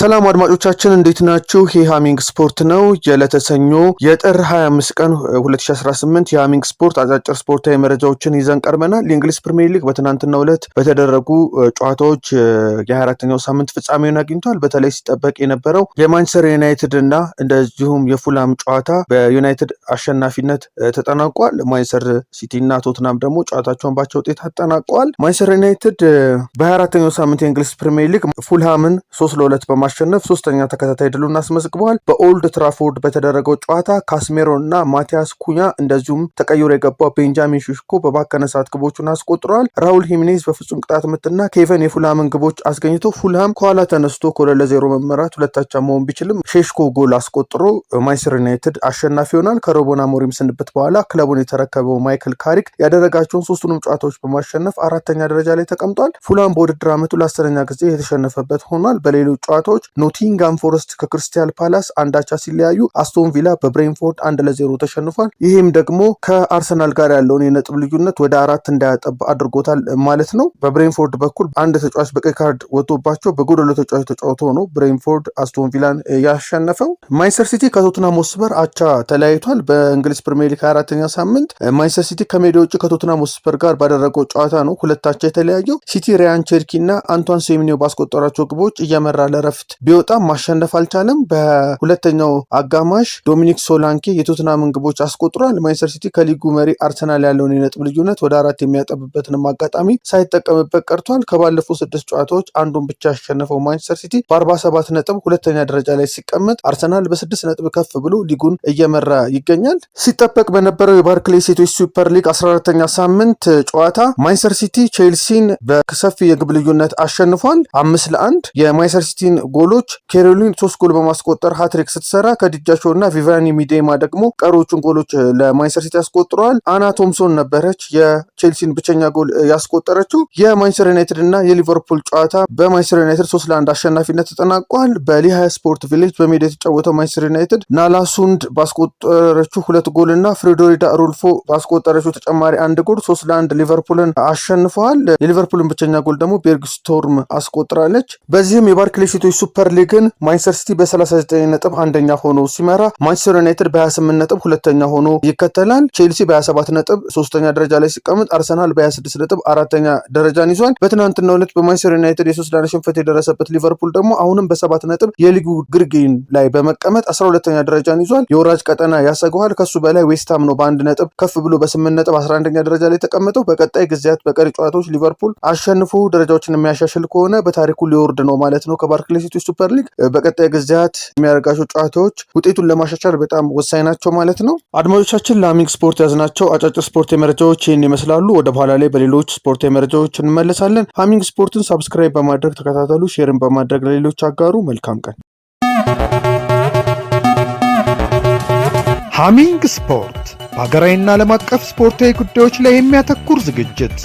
ሰላም አድማጮቻችን እንዴት ናችሁ? ይህ ሃሚንግ ስፖርት ነው። የለተሰኞ የጥር 25 ቀን 2018 የሃሚንግ ስፖርት አጫጭር ስፖርታዊ መረጃዎችን ይዘን ቀርበናል። የእንግሊዝ ፕሪሚየር ሊግ በትናንትናው ዕለት በተደረጉ ጨዋታዎች የ24ኛው ሳምንት ፍጻሜውን አግኝቷል። በተለይ ሲጠበቅ የነበረው የማንቸስተር ዩናይትድ እና እንደዚሁም የፉላም ጨዋታ በዩናይትድ አሸናፊነት ተጠናቋል። ማንቸስተር ሲቲ እና ቶትናም ደግሞ ጨዋታቸውን ባቻ ውጤት አጠናቀዋል። ማንቸስተር ዩናይትድ በ24ኛው ሳምንት የእንግሊዝ ፕሪሚየር ሊግ ፉልሃምን 3-2 በማሸነፍ ሶስተኛ ተከታታይ ድሉን አስመዝግበዋል። በኦልድ ትራፎርድ በተደረገው ጨዋታ ካስሜሮ እና ማቲያስ ኩኛ እንደዚሁም ተቀይሮ የገባው ቤንጃሚን ሼሽኮ በባከነ ሰዓት ግቦቹን አስቆጥረዋል። ራውል ሂሜኔዝ በፍጹም ቅጣት ምትና ኬቨን የፉልሃምን ግቦች አስገኝቶ ፉልሃም ከኋላ ተነስቶ ከ2-0 መመራት ሁለታቻ መሆን ቢችልም ሼሽኮ ጎል አስቆጥሮ ማንቸስተር ዩናይትድ አሸናፊ ይሆናል። ከሩበን አሞሪም ስንብት በኋላ ክለቡን የተረከበው ማይክል ካሪክ ያደረጋቸውን ሶስቱንም ጨዋታዎች በማሸነፍ አራተኛ ደረጃ ላይ ተቀምጧል። ፉልሃም በውድድር ዓመቱ ለ10ኛ ጊዜ የተሸነፈበት ሆኗል። በሌሎች ጨዋታዎች ኖቲንጋም ፎረስት ከክሪስታል ፓላስ አንዳቻ ሲለያዩ አስቶን ቪላ በብሬንፎርድ 1-0 ተሸንፏል። ይህም ደግሞ ከአርሰናል ጋር ያለውን የነጥብ ልዩነት ወደ 4 እንዳያጠብ አድርጎታል ማለት ነው። በብሬንፎርድ በኩል አንድ ተጫዋች በቀይ ካርድ ወጥቶባቸው በጎደሎ ተጫዋች ተጫውቶ ነው ብሬንፎርድ አስቶን ቪላን ያሸነፈው። ማንቸስተር ሲቲ ከቶትናም ሆትስፐር አቻ ተለያይቷል። በእንግሊዝ ፕሪሚየር ሊግ 24ኛ ሳምንት ማንቸስተር ሲቲ ከሜዳ ውጭ ከቶትናም ሆትስፐር ጋር ባደረገው ጨዋታ ነው ሁለታቻ የተለያየው። ሲቲ ሪያን ቸርኪ እና አንቷን ሴሜንዮ ባስቆጠራቸው ግቦች እየመራ ለረፍት ቢወጣም ማሸነፍ አልቻለም። በሁለተኛው አጋማሽ ዶሚኒክ ሶላንኬ የቶትናምን ግቦች አስቆጥሯል። ማንቸስተር ሲቲ ከሊጉ መሪ አርሰናል ያለውን የነጥብ ልዩነት ወደ 4 የሚያጠብበትንም አጋጣሚ ሳይጠቀምበት ቀርቷል። ከባለፉት 6 ጨዋታዎች አንዱን ብቻ ያሸነፈው ማንቸስተር ሲቲ በ47 ነጥብ ሁለተኛ ደረጃ ላይ ሲቀመጥ አርሰናል በ6 ነጥብ ከፍ ብሎ ሊጉን እየመራ ይገኛል። ሲጠበቅ በነበረው የባርክሌይ ሴቶች ሱፐር ሊግ 14ኛ ሳምንት ጨዋታ ማንቸስተር ሲቲ ቼልሲን በሰፊ የግብ ልዩነት አሸንፏል 5-1። የማንቸስተር ሲቲን ጎሎች ኬሮሊን 3 ጎል በማስቆጠር ሃትሪክ ስትሰራ ከዲጃሾ እና ቪቫኒ ሚዴማ ደግሞ ቀሮቹን ጎሎች ለማንቸስተር ሲቲ ያስቆጥረዋል። አና ቶምሶን ነበረች የቼልሲን ብቸኛ ጎል ያስቆጠረችው። የማንቸስተር ዩናይትድ እና የሊቨርፑል ጨዋታ በማንቸስተር ዩናይትድ 3-1 አሸናፊነት ተጠናቋል። በሊሃ ስፖርት ቪሌጅ በሜዳ የተጫወተው ማንቸስተር ዩናይትድ ናላሱንድ ባስቆጠረችው 2 ጎል እና ፍሬዶሪዳ ሩልፎ ባስቆጠረችው ተጨማሪ 1 ጎል 3-1 ሊቨርፑልን አሸንፈዋል። የሊቨርፑልን ብቸኛ ጎል ደግሞ ቤርግስቶርም አስቆጥራለች። በዚህም የባርክሌይ ሴቶች ሱፐር ሊግን ማንቸስተር ሲቲ በ39 ነጥብ አንደኛ ሆኖ ሲመራ ማንቸስተር ዩናይትድ በ28 ነጥብ ሁለተኛ ሆኖ ይከተላል። ቼልሲ በ27 ነጥብ ሶስተኛ ደረጃ ላይ ሲቀመጥ አርሰናል በ26 ነጥብ አራተኛ ደረጃን ይዟል። በትናንትናው ዕለት በማንቸስተር ዩናይትድ የ3-1 ሽንፈት የደረሰበት ሊቨርፑል ደግሞ አሁንም በ7 ነጥብ የሊጉ ግርጌን ላይ በመቀመጥ 12ኛ ደረጃን ይዟል። የወራጅ ቀጠና ያሰገዋል። ከሱ በላይ ዌስትሃም ነው በ1 ነጥብ ከፍ ብሎ በ8 ነጥብ 11ኛ ደረጃ ላይ ተቀመጠው። በቀጣይ ጊዜያት በቀሪ ጨዋታዎች ሊቨርፑል አሸንፎ ደረጃዎችን የሚያሻሽል ከሆነ በታሪኩ ሊወርድ ነው ማለት ነው ከባርክሌይ ሴቶች ሱፐር ሊግ። በቀጣይ ጊዜያት የሚያደርጋቸው ጨዋታዎች ውጤቱን ለማሻሻል በጣም ወሳኝ ናቸው ማለት ነው። አድማጮቻችን ለሃሚንግ ስፖርት ያዝናቸው አጫጭር ስፖርት መረጃዎች ይህን ይመስላሉ። ወደ በኋላ ላይ በሌሎች ስፖርት መረጃዎች እንመለሳለን። ሃሚንግ ስፖርትን ሰብስክራይብ በማድረግ ተከታተሉ፣ ሼርን በማድረግ ለሌሎች አጋሩ። መልካም ቀን። ሃሚንግ ስፖርት በሀገራዊና ዓለም አቀፍ ስፖርታዊ ጉዳዮች ላይ የሚያተኩር ዝግጅት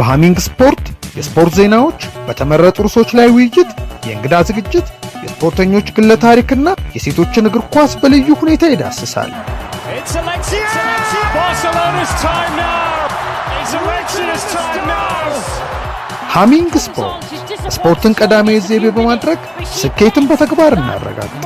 በሃሚንግ ስፖርት የስፖርት ዜናዎች፣ በተመረጡ ርዕሶች ላይ ውይይት፣ የእንግዳ ዝግጅት፣ የስፖርተኞች ግለ ታሪክና የሴቶችን እግር ኳስ በልዩ ሁኔታ ይዳስሳል። ሃሚንግ ስፖርት ስፖርትን ቀዳሚ ዘይቤ በማድረግ ስኬትን በተግባር እናረጋግጥ።